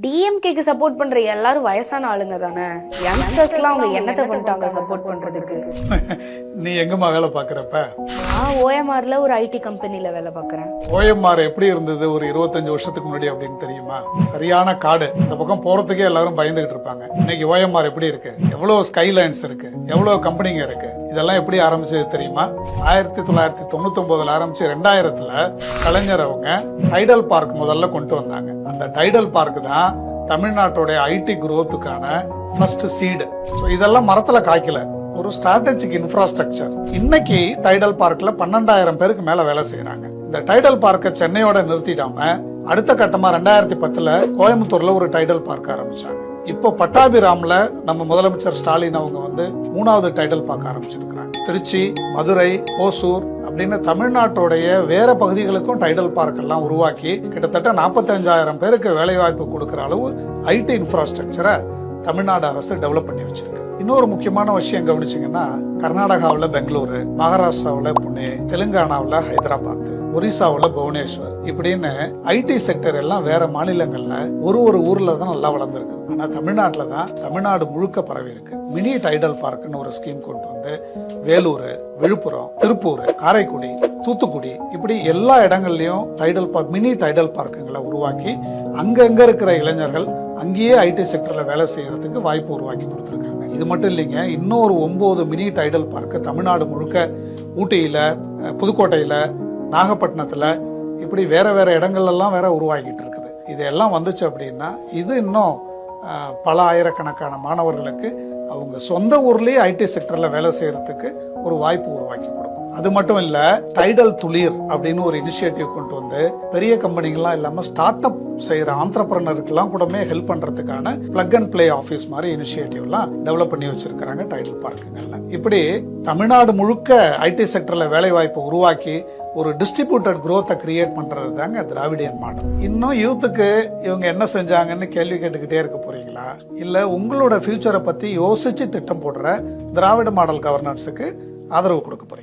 டிஎம்கேக்கு சப்போர்ட் பண்ற எல்லாரும் வயசான ஆளுங்க தானே. யங்ஸ்டர்ஸ்க்குலாம் அவங்க என்னத்தை பண்ணிட்டாங்க சப்போர்ட் பண்றதுக்கு? நீ எங்கம்மா வேலை பாக்குறப்ப? நான் ஓஎம்ஆர்ல ஒரு ஐடி கம்பெனில வேலை பாக்குறேன். ஓஎம்ஆர் எப்படி இருந்தது ஒரு 25 வருஷத்துக்கு முன்னாடி அப்படின்னு தெரியுமா? சரியான காடு, இந்த பக்கம் போறதுக்கே எல்லாரும் பயந்துகிட்டு இருப்பாங்க. இன்னைக்கு ஓஎம்ஆர் எப்படி இருக்கு? எவ்வளவு ஸ்கைலைன்ஸ் இருக்கு, எவ்வளவு கம்பெனிங்க இருக்கு. இதெல்லாம் எப்படி ஆரம்பிச்சது தெரியுமா? 1999 ஆரம்பிச்சு 2000ல கலைஞர் அவங்க டைடல் பார்க் முதல்ல கொண்டு வந்தாங்க. அந்த டைடல் பார்க் தான் தமிழ்நாட்டோட ஐடி குரோத்துக்கான ஃபர்ஸ்ட் சீடு. இதெல்லாம் மரத்துல காய்க்கல, ஒரு ஸ்ட்ராட்டஜிக் இன்ஃப்ராஸ்ட்ரக்சர். இன்னைக்கு டைடல் பார்க்ல 12,000 பேருக்கு மேல வேலை செய்யறாங்க. இந்த டைடல் பார்க்க சென்னையோட நிறுத்திடாம அடுத்த கட்டமா 2010ல கோயம்புத்தூர்ல ஒரு டைடல் பார்க் ஆரம்பிச்சாங்க. இப்போ பட்டாபிராம்ல நம்ம முதலமைச்சர் ஸ்டாலின் அவங்க வந்து 3வது டைடல் பார்க்க ஆரம்பிச்சிருக்கிறாங்க. திருச்சி, மதுரை, ஓசூர் அப்படின்னு தமிழ்நாட்டோடைய வேற பகுதிகளுக்கும் டைடல் பார்க் எல்லாம் உருவாக்கி கிட்டத்தட்ட 45,000 பேருக்கு வேலை வாய்ப்பு கொடுக்கிற அளவு ஐடி இன்ஃப்ராஸ்ட்ரக்சரை தமிழ்நாடு அரசு டெவலப் பண்ணி வச்சிருக்கு. இன்னொரு முக்கியமான விஷயம் கவனிச்சீங்கன்னா, கர்நாடகாவுல பெங்களூரு, மகாராஷ்டிராவுல புனே, தெலுங்கானாவுல ஹைதராபாத், ஒரிசாவுல புவனேஸ்வர் இப்படின்னு ஐடி செக்டர் எல்லாம் வேற மாநிலங்கள்ல ஒரு ஊர்ல தான் நல்லா வளர்ந்துருக்கு. ஆனா தமிழ்நாட்டுல தான் தமிழ்நாடு முழுக்க பரவி இருக்கு. மினி டைடல் பார்க்னு ஒரு ஸ்கீம் கொண்டு வந்து வேலூர், விழுப்புரம், திருப்பூர், காரைக்குடி, தூத்துக்குடி இப்படி எல்லா இடங்கள்லயும் டைடல் பார்க், மினி டைடல் பார்க்குங்களை உருவாக்கி அங்கங்க இருக்கிற இளைஞர்கள் அங்கேயே ஐடி செக்டர்ல வேலை செய்யறதுக்கு வாய்ப்பு உருவாக்கி கொடுத்திருக்காங்க. இது மட்டும் இல்லைங்க, இன்னொரு 9 மினி டைடல் பார்க் தமிழ்நாடு முழுக்க, ஊட்டியில, புதுக்கோட்டையில, நாகப்பட்டினத்துல இப்படி வேற வேற இடங்கள்லாம் வேற உருவாக்கிட்டு இருக்குது. இதெல்லாம் வந்துச்சு அப்படின்னா இது இன்னும் பல ஆயிரக்கணக்கான மாணவர்களுக்கு அவங்க சொந்த ஊர்லயே ஐடி செக்டர்ல வேலை செய்யறதுக்கு ஒரு வாய்ப்பு உருவாக்கி கொடுக்கும். அது மட்டும் இல்ல, டைடல் துளிர் அப்படின்னு ஒரு இனிஷியேட்டிவ் கொண்டு வந்து பெரிய கம்பெனிகள்லாம் இல்லாம ஸ்டார்ட் அப் செய்யற ஆண்டர்பிரனருக்கு எல்லாம் கூட ஹெல்ப் பண்றதுக்கான பிளக் அண்ட் பிளே ஆபீஸ் மாதிரி இனிஷியேட்டிவ் எல்லாம் டெவலப் பண்ணி வச்சிருக்காங்க டைடல் பார்க்குங்கள்ல. இப்படி தமிழ்நாடு முழுக்க ஐடி செக்டர்ல வேலை வாய்ப்பு உருவாக்கி ஒரு டிஸ்ட்ரிபியூட்டட் குரோத்தை கிரியேட் பண்றது தாங்க திராவிடியன் மாடல். இன்னும் யூத்துக்கு இவங்க என்ன செஞ்சாங்கன்னு கேள்வி கேட்டுக்கிட்டே இருக்க போறீங்களா? இல்ல உங்களோட ஃபியூச்சரை பத்தி யோசிச்சு திட்டம் போடுற திராவிட மாடல் கவர்னன்ஸுக்கு ஆதரவு கொடுக்க போறீங்க?